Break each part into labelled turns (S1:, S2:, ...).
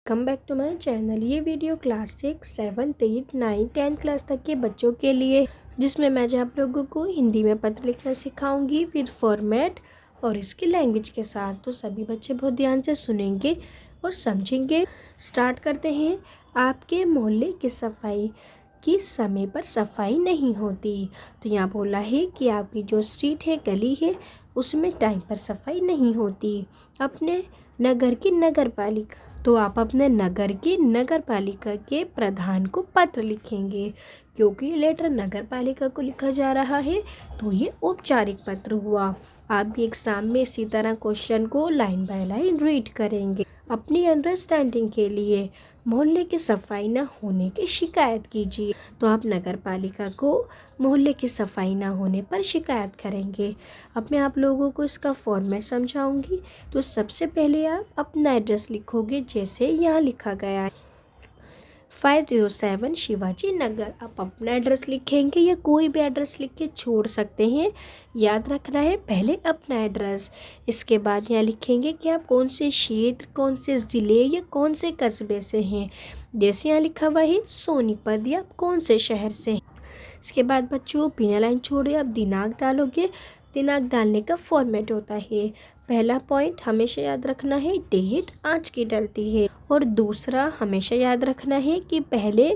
S1: Welcome back to my channel. ये video class 6, 7, 8, 9, 10 class तक के बच्चों के लिए, जिसमें मैं आप लोगों को हिंदी में पत्र लिखना सिखाऊंगी विद फॉर्मेट और इसकी लैंग्वेज के साथ। तो सभी बच्चे बहुत ध्यान से सुनेंगे और समझेंगे। स्टार्ट करते हैं। आपके मोहल्ले की सफाई की समय पर सफाई नहीं होती। तो यहाँ बोला है कि आपकी जो स्ट्रीट है, गली है, उसमें टाइम पर सफाई नहीं होती। अपने नगर की नगर पालिका, तो आप अपने नगर की नगर पालिका के प्रधान को पत्र लिखेंगे। क्योंकि लेटर नगर पालिका को लिखा जा रहा है तो ये औपचारिक पत्र हुआ। आप भी एग्जाम में इसी तरह क्वेश्चन को लाइन बाय लाइन रीड करेंगे। अपनी अंडरस्टैंडिंग के लिए मोहल्ले की सफाई न होने की शिकायत कीजिए। तो आप नगर पालिका को मोहल्ले की सफाई ना होने पर शिकायत करेंगे। अब मैं आप लोगों को इसका फॉर्मेट समझाऊंगी। तो सबसे पहले आप अपना एड्रेस लिखोगे, जैसे यहाँ लिखा गया है 507 शिवाजी नगर। आप अपना एड्रेस लिखेंगे या कोई भी एड्रेस लिख के छोड़ सकते हैं। याद रखना है पहले अपना एड्रेस, इसके बाद यहाँ लिखेंगे कि आप कौन से क्षेत्र, कौन से ज़िले या कौन से कस्बे से हैं। जैसे यहाँ लिखा हुआ है सोनीपत, या आप कौन से शहर से हैं। इसके बाद बच्चों बिना लाइन छोड़े आप दिनांक डालोगे। दिनांक डालने का फॉर्मेट होता है, पहला पॉइंट हमेशा याद रखना है डेट आज की डलती है, और दूसरा हमेशा याद रखना है कि पहले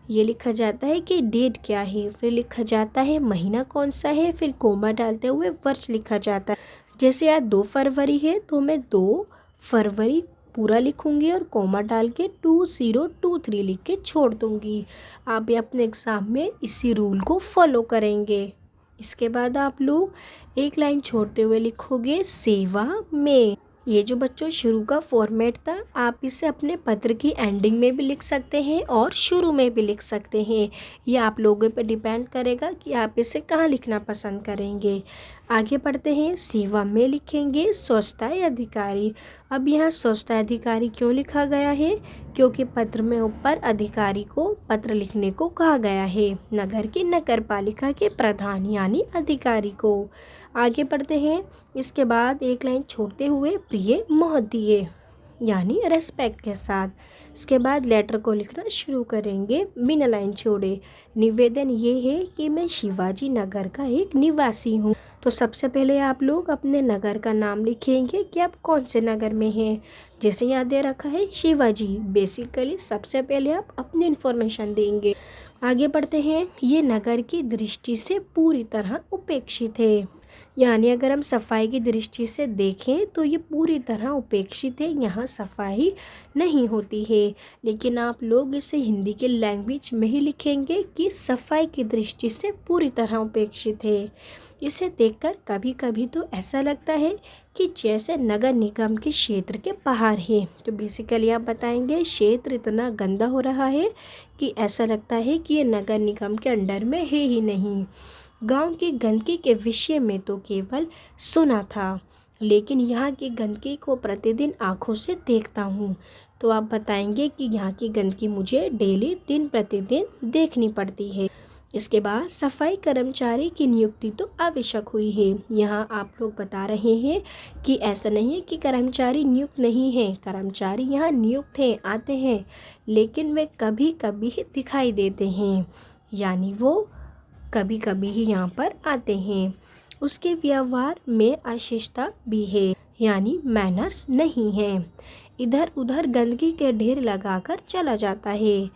S1: ये लिखा जाता है कि डेट क्या है, फिर लिखा जाता है महीना कौन सा है, फिर कोमा डालते हुए वर्ष लिखा जाता है। जैसे आज 2 फरवरी है तो मैं 2 फरवरी पूरा लिखूंगी और कोमा डाल के 2023 लिख के छोड़ दूंगी। आप भी अपने एग्ज़ाम में इसी रूल को फॉलो करेंगे। इसके बाद आप लोग एक लाइन छोड़ते हुए लिखोगे सेवा में। ये जो बच्चों शुरू का फॉर्मेट था, आप इसे अपने पत्र की एंडिंग में भी लिख सकते हैं और शुरू में भी लिख सकते हैं। ये आप लोगों पर डिपेंड करेगा कि आप इसे कहाँ लिखना पसंद करेंगे। आगे बढ़ते हैं। सेवा में लिखेंगे स्वच्छता अधिकारी। अब यहाँ स्वच्छता अधिकारी क्यों लिखा गया है? क्योंकि पत्र में ऊपर अधिकारी को पत्र लिखने को कहा गया है, नगर की नगर पालिका के प्रधान यानी अधिकारी को। आगे बढ़ते हैं। इसके बाद एक लाइन छोड़ते हुए प्रिय महोदय यानी रेस्पेक्ट के साथ। इसके बाद लेटर को लिखना शुरू करेंगे बिना लाइन छोड़े। निवेदन ये है कि मैं शिवाजी नगर का एक निवासी हूँ। तो सबसे पहले आप लोग अपने नगर का नाम लिखेंगे कि आप कौन से नगर में हैं। जैसे यहाँ दे रखा है शिवाजी, बेसिकली सबसे पहले आप अपनी इन्फॉर्मेशन देंगे। आगे बढ़ते हैं। ये नगर की दृष्टि से पूरी तरह उपेक्षित है, यानी अगर हम सफाई की दृष्टि से देखें तो ये पूरी तरह उपेक्षित है, यहाँ सफाई नहीं होती है। लेकिन आप लोग इसे हिंदी के लैंग्वेज में ही लिखेंगे कि सफाई की दृष्टि से पूरी तरह उपेक्षित है। इसे देखकर कभी कभी तो ऐसा लगता है कि जैसे नगर निगम के क्षेत्र के बाहर है। तो बेसिकली आप बताएंगे क्षेत्र इतना गंदा हो रहा है कि ऐसा लगता है कि ये नगर निगम के अंडर में है ही नहीं। गांव की गंदगी के विषय में तो केवल सुना था, लेकिन यहाँ की गंदगी को प्रतिदिन आँखों से देखता हूँ। तो आप बताएंगे कि यहाँ की गंदगी मुझे डेली दिन प्रतिदिन देखनी पड़ती है। इसके बाद सफाई कर्मचारी की नियुक्ति तो आवश्यक हुई है। यहाँ आप लोग बता रहे हैं कि ऐसा नहीं है कि कर्मचारी नियुक्त नहीं है, कर्मचारी यहाँ नियुक्त हैं, आते हैं, लेकिन वे कभी कभी ही दिखाई देते हैं, यानी वो कभी कभी ही यहाँ पर आते हैं। उसके व्यवहार में अशिष्टता भी है, यानी मैनर्स नहीं है, इधर उधर गंदगी के ढेर लगाकर चला जाता है।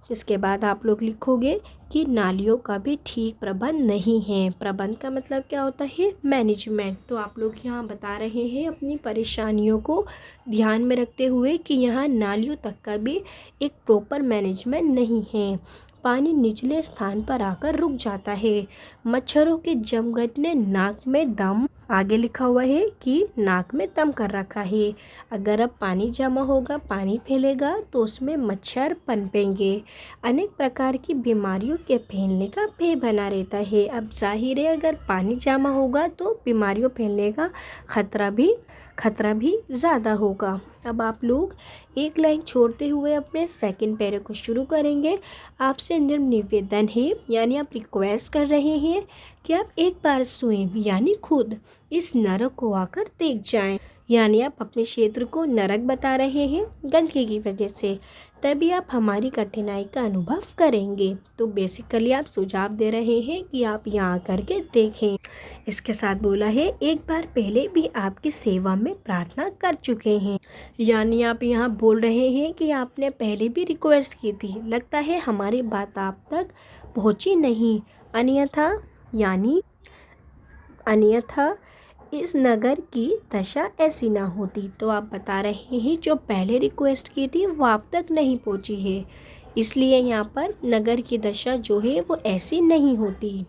S1: इसके बाद आप लोग लिखोगे कि नालियों का भी ठीक प्रबंध नहीं है। प्रबंध का मतलब क्या होता है? मैनेजमेंट। तो आप लोग यहाँ बता रहे हैं अपनी परेशानियों को ध्यान में रखते हुए कि यहाँ नालियों तक का भी एक प्रॉपर मैनेजमेंट नहीं है। पानी निचले स्थान पर आकर रुक जाता है। मच्छरों के जमघट ने नाक में दम, आगे लिखा हुआ है कि नाक में दम कर रखा है। अगर अब पानी जमा होगा, पानी फैलेगा तो उसमें मच्छर पनपेंगे। अनेक प्रकार की बीमारियों के फैलने का भय बना रहता है। अब जाहिर है अगर पानी जमा होगा तो बीमारियों फैलने का खतरा भी ज़्यादा होगा। अब आप लोग एक लाइन छोड़ते हुए अपने सेकंड पैरे को शुरू करेंगे। आपसे निवेदन है, यानी आप रिक्वेस्ट कर रहे हैं कि आप एक बार स्वयं यानी खुद इस नरक को आकर देख जाएं। यानी आप अपने क्षेत्र को नरक बता रहे हैं गंदगी की वजह से, तभी आप हमारी कठिनाई का अनुभव करेंगे। तो बेसिकली आप सुझाव दे रहे हैं कि आप यहाँ करके देखें। इसके साथ बोला है एक बार पहले भी आपकी सेवा में प्रार्थना कर चुके हैं, यानी आप यहाँ बोल रहे हैं कि आपने पहले भी रिक्वेस्ट की थी, लगता है हमारी बात आप तक पहुँची नहीं। अन्यथा इस नगर की दशा ऐसी ना होती। तो आप बता रहे हैं जो पहले रिक्वेस्ट की थी वो आप तक नहीं पहुंची है, इसलिए यहाँ पर नगर की दशा जो है वो ऐसी नहीं होती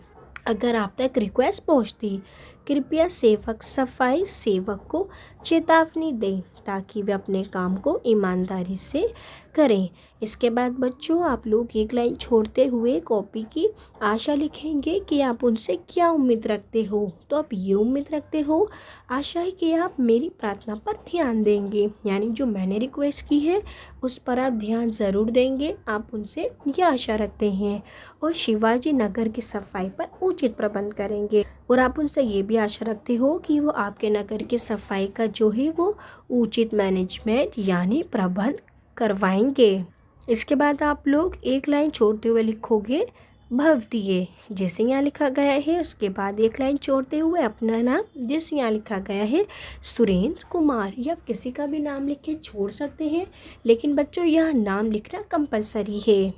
S1: अगर आप तक रिक्वेस्ट पहुंचती। कृपया सफाई सेवक को चेतावनी दें ताकि वे अपने काम को ईमानदारी से करें। इसके बाद बच्चों आप लोग एक लाइन छोड़ते हुए कॉपी की आशा लिखेंगे कि आप उनसे क्या उम्मीद रखते हो। तो आप ये उम्मीद रखते हो, आशा है कि आप मेरी प्रार्थना पर ध्यान देंगे, यानी जो मैंने रिक्वेस्ट की है उस पर आप ध्यान ज़रूर देंगे, आप उनसे यह आशा रखते हैं। और शिवाजी नगर की सफाई पर उचित प्रबंध करेंगे, और आप उनसे ये भी आशा रखते हो कि वो आपके नगर की सफाई का जो है वो उचित मैनेजमेंट यानी प्रबंध करवाएंगे। इसके बाद आप लोग एक लाइन छोड़ते हुए लिखोगे भवदीय, जैसे यहाँ लिखा गया है। उसके बाद एक लाइन छोड़ते हुए अपना नाम, जैसे यहाँ लिखा गया है सुरेंद्र कुमार, या आप किसी का भी नाम लिख के छोड़ सकते हैं, लेकिन बच्चों यह नाम लिखना कंपलसरी है।